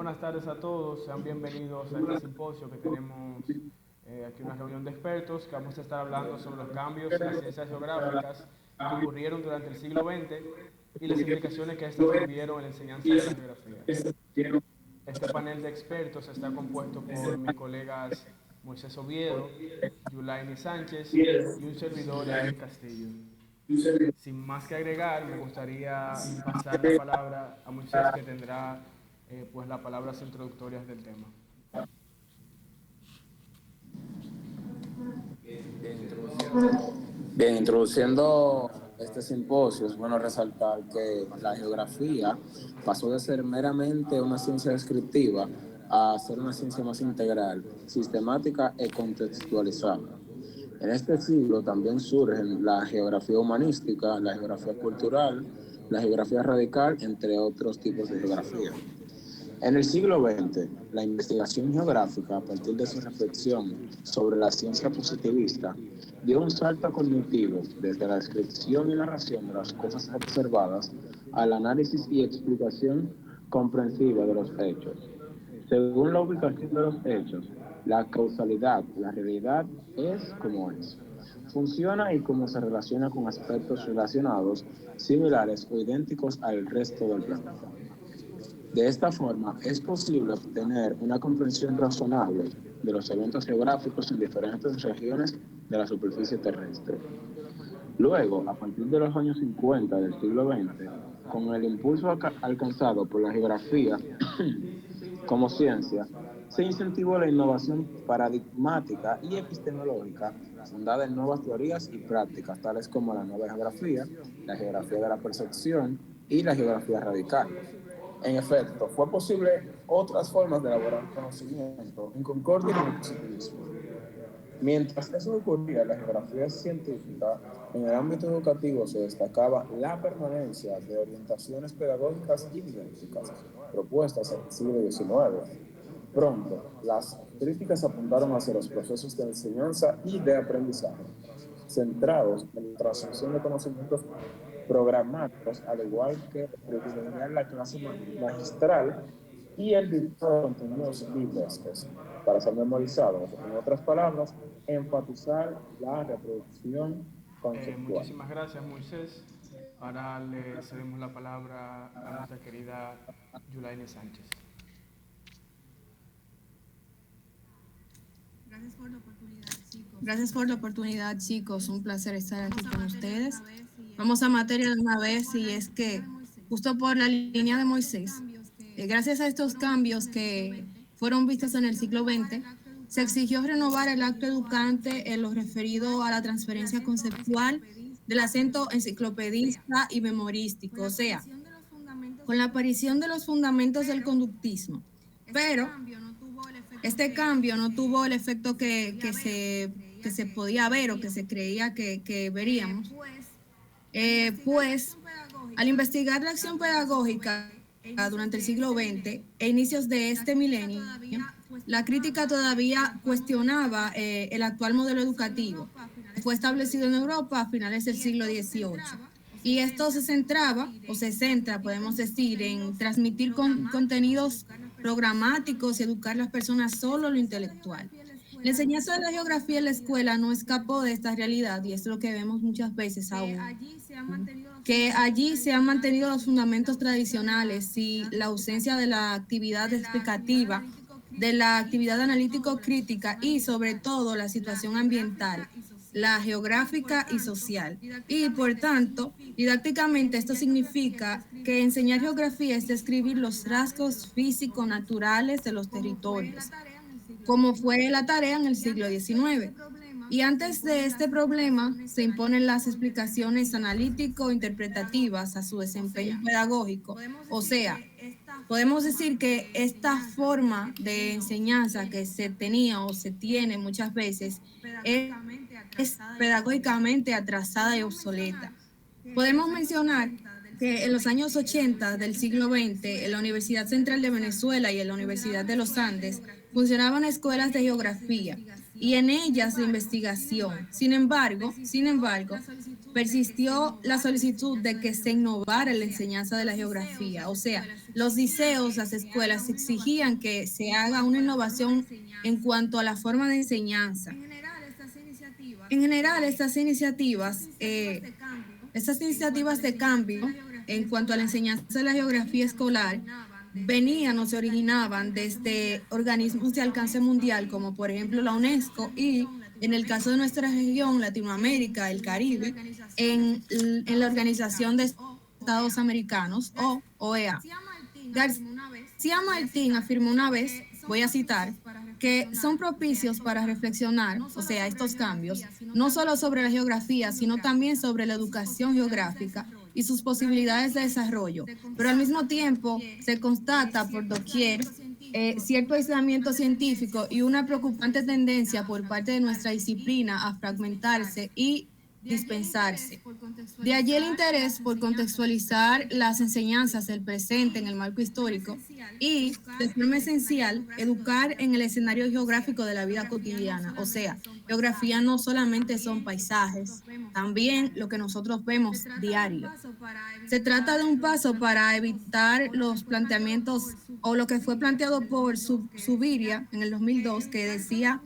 buenas tardes a todos, sean bienvenidos a este simposio que tenemos aquí una reunión de expertos que vamos a estar hablando sobre los cambios en las ciencias geográficas que ocurrieron durante el siglo XX y las implicaciones que estas tuvieron en la enseñanza de la geografía. Este panel de expertos está compuesto por mis colegas Moisés Oviedo, Yulaini Sánchez y un servidor, Eric Castillo. Sin más que agregar, me gustaría pasar la palabra a Moisés, que tendrá pues las palabras introductorias del tema. Bien, introduciendo este simposio, es bueno resaltar que la geografía pasó de ser meramente una ciencia descriptiva a ser una ciencia más integral, sistemática y contextualizada. En este siglo también surgen la geografía humanística, la geografía cultural, la geografía radical, entre otros tipos de geografía. En el siglo XX, la investigación geográfica, a partir de su reflexión sobre la ciencia positivista, dio un salto cognitivo desde la descripción y narración de las cosas observadas al análisis y explicación comprensiva de los hechos. Según la ubicación de los hechos, la causalidad, la realidad es como es. Funciona y cómo se relaciona con aspectos relacionados, similares o idénticos al resto del planeta. De esta forma, es posible obtener una comprensión razonable de los eventos geográficos en diferentes regiones de la superficie terrestre. Luego, a partir de los años 50 del siglo XX, con el impulso alcanzado por la geografía como ciencia, se incentivó la innovación paradigmática y epistemológica fundada en nuevas teorías y prácticas, tales como la nueva geografía, la geografía de la percepción y la geografía radical. En efecto, fue posible otras formas de elaborar conocimiento en concordia con el positivismo. Mientras eso ocurría en la geografía científica, en el ámbito educativo se destacaba la permanencia de orientaciones pedagógicas y didácticas propuestas en el siglo XIX. Pronto, las críticas apuntaron hacia los procesos de enseñanza y de aprendizaje, centrados en la transmisión de conocimientos programáticos, al igual que privilegiar la clase magistral y el dictado de contenidos librescos para ser memorizados. En otras palabras, enfatizar la reproducción conceptual. Muchísimas gracias, Moisés. Ahora le cedemos la palabra a nuestra querida Yulaine Sánchez. Gracias por la oportunidad, chicos. Un placer estar aquí con ustedes. Vamos a materia de una vez, y es que justo por la línea de Moisés, gracias a estos cambios que fueron vistos en el siglo XX, se exigió renovar el acto educante en lo referido a la transferencia conceptual del acento enciclopedista y memorístico, o sea, con la aparición de los fundamentos del conductismo. Pero este cambio no tuvo el efecto que se podía ver o que se creía que veríamos. Pues, al investigar la acción pedagógica durante el siglo XX e inicios de este milenio, la crítica todavía cuestionaba el actual modelo educativo que fue establecido en Europa a finales del siglo XVIII. Y esto se centraba, o se centra, podemos decir, en transmitir contenidos programáticos y educar a las personas solo lo intelectual. La enseñanza de la geografía en la escuela no escapó de esta realidad, y es lo que vemos muchas veces aún. Que allí se han mantenido los fundamentos tradicionales y la ausencia de la actividad explicativa, de la actividad analítico-crítica y, sobre todo, la situación ambiental, la geográfica y social. Y, por tanto, didácticamente esto significa que enseñar geografía es describir los rasgos físico-naturales de los territorios, como fue la tarea en el siglo XIX. Y antes de este problema se imponen las explicaciones analítico-interpretativas a su desempeño pedagógico. O sea, podemos decir que esta forma de enseñanza que se tenía o se tiene muchas veces es pedagógicamente atrasada y obsoleta. Podemos mencionar que en los años 80 del siglo XX, en la Universidad Central de Venezuela y en la Universidad de los Andes funcionaban escuelas de geografía, y en ellas de investigación. Sin embargo, persistió la solicitud de que se innovara en la enseñanza de la geografía. O sea, los liceos, las escuelas exigían que se haga una innovación en cuanto a la forma de enseñanza. En general, estas iniciativas de cambio en cuanto a la enseñanza de la geografía escolar venían o se originaban desde organismos de alcance mundial, como por ejemplo la UNESCO, y en el caso de nuestra región, Latinoamérica, el Caribe, en la Organización de Estados Americanos, o OEA. García Martín afirmó una vez, voy a citar, que son propicios para reflexionar, o sea, estos cambios, no solo sobre la geografía, sino también sobre la educación geográfica y sus posibilidades de desarrollo. Pero al mismo tiempo se constata por doquier cierto aislamiento científico y una preocupante tendencia por parte de nuestra disciplina a fragmentarse y dispensarse. De allí el interés por contextualizar las enseñanzas del presente en el marco histórico y, de forma esencial, educar en el escenario geográfico de la vida cotidiana. O sea, geografía no solamente son paisajes, también lo que nosotros vemos diario. Se trata de un paso para evitar los planteamientos o lo que fue planteado por Subiria en el 2002, que decía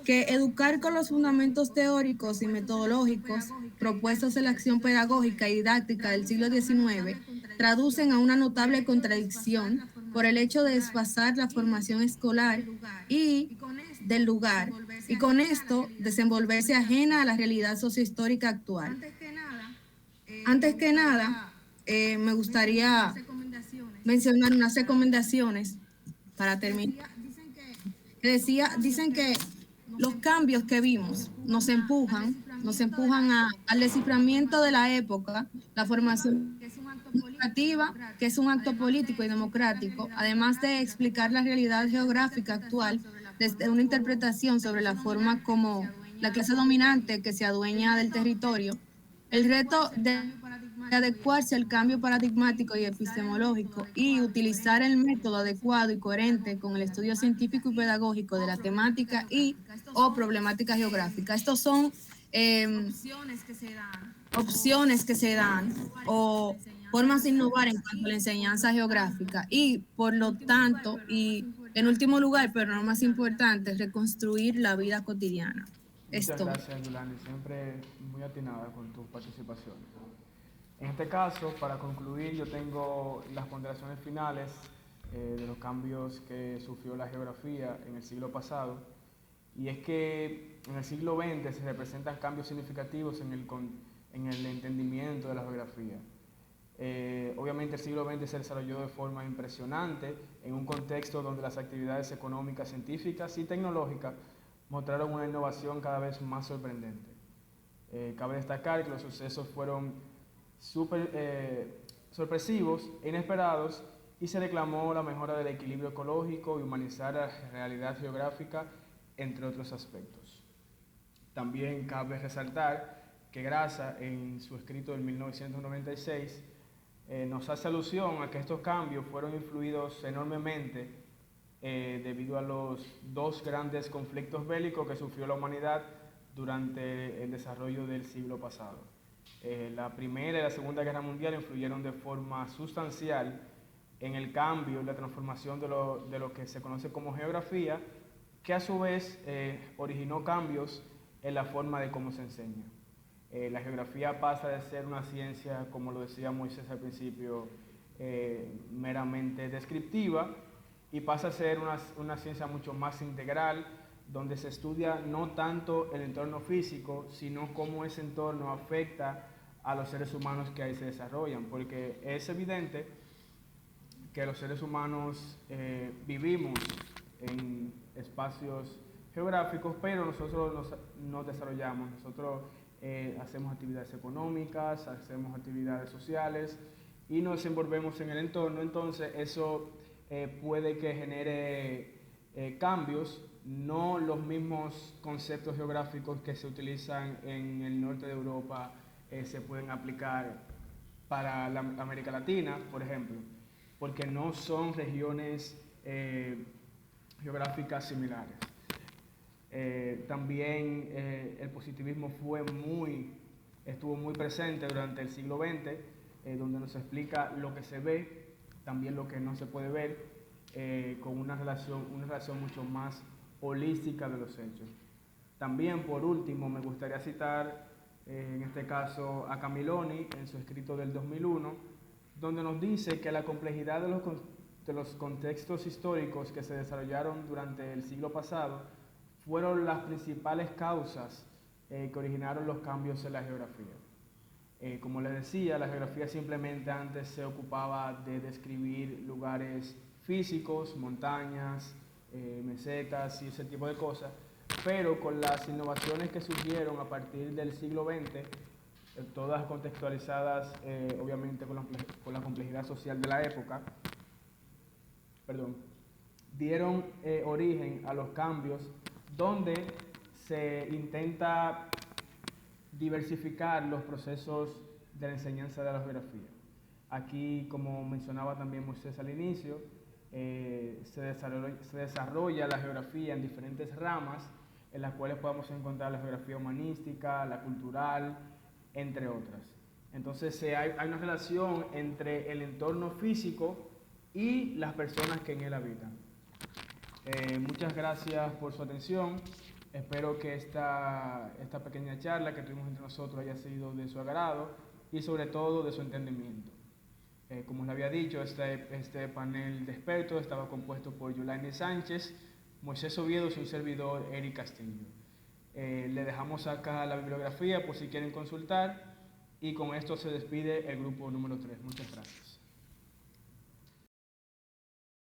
que educar con los fundamentos teóricos y metodológicos propuestos en la acción pedagógica y didáctica del siglo XIX traducen a una notable contradicción por el hecho de desfasar la formación escolar y del lugar, y con esto desenvolverse ajena a la realidad sociohistórica actual. Antes que nada, me gustaría mencionar unas recomendaciones para terminar. Dicen que los cambios que vimos nos empujan al desciframiento de la época, la formación educativa, que es un acto político y democrático, además de explicar la realidad geográfica actual desde una interpretación sobre la forma como la clase dominante que se adueña del territorio. El reto de adecuarse al cambio paradigmático y epistemológico y utilizar el método adecuado y coherente con el estudio científico y pedagógico de la temática y o problemática geográfica. Estos son opciones que se dan o formas de innovar en cuanto a la enseñanza geográfica y, por lo tanto, y en último lugar, pero no más importante, reconstruir la vida cotidiana. Muchas gracias, Yulani, siempre muy atinada con tus participaciones. En este caso, para concluir, yo tengo las ponderaciones finales de los cambios que sufrió la geografía en el siglo pasado, y es que en el siglo XX se representan cambios significativos en el entendimiento de la geografía. Obviamente el siglo XX se desarrolló de forma impresionante en un contexto donde las actividades económicas, científicas y tecnológicas mostraron una innovación cada vez más sorprendente. Cabe destacar que los sucesos fueron sorpresivos e inesperados, y se reclamó la mejora del equilibrio ecológico y humanizar la realidad geográfica, entre otros aspectos. También cabe resaltar que Graça, en su escrito del 1996, nos hace alusión a que estos cambios fueron influidos enormemente debido a los dos grandes conflictos bélicos que sufrió la humanidad durante el desarrollo del siglo pasado. La Primera y la Segunda Guerra Mundial influyeron de forma sustancial en el cambio y la transformación de lo que se conoce como geografía, que a su vez originó cambios en la forma de cómo se enseña. La geografía pasa de ser una ciencia, como lo decía Moisés al principio, meramente descriptiva, y pasa a ser una ciencia mucho más integral, donde se estudia no tanto el entorno físico, sino cómo ese entorno afecta a los seres humanos que ahí se desarrollan, porque es evidente que los seres humanos vivimos en espacios geográficos, pero nosotros nos desarrollamos, nosotros hacemos actividades económicas, hacemos actividades sociales y nos desenvolvemos en el entorno. Entonces eso puede que genere cambios. No los mismos conceptos geográficos que se utilizan en el norte de Europa se pueden aplicar para la América Latina, por ejemplo, porque no son regiones geográficas similares. También el positivismo estuvo muy presente durante el siglo XX, donde nos explica lo que se ve, también lo que no se puede ver, con una relación mucho más holística de los hechos. También, por último, me gustaría citar, en este caso, a Camilloni en su escrito del 2001, donde nos dice que la complejidad de los contextos históricos que se desarrollaron durante el siglo pasado fueron las principales causas que originaron los cambios en la geografía. Como les decía, la geografía simplemente antes se ocupaba de describir lugares físicos, montañas, mesetas y ese tipo de cosas, pero con las innovaciones que surgieron a partir del siglo XX, todas contextualizadas obviamente con la complejidad social de la época, dieron origen a los cambios donde se intenta diversificar los procesos de la enseñanza de la geografía. Aquí, como mencionaba también Moisés al inicio, se desarrolla la geografía en diferentes ramas, en las cuales podemos encontrar la geografía humanística, la cultural, entre otras. Entonces hay una relación entre el entorno físico y las personas que en él habitan. Muchas gracias por su atención. Espero que esta pequeña charla que tuvimos entre nosotros haya sido de su agrado y sobre todo de su entendimiento. Como les había dicho, este panel de expertos estaba compuesto por Yulaine Sánchez, Moisés Oviedo y un servidor, Eric Castillo. Le dejamos acá la bibliografía por si quieren consultar y con esto se despide el grupo número 3. Muchas gracias.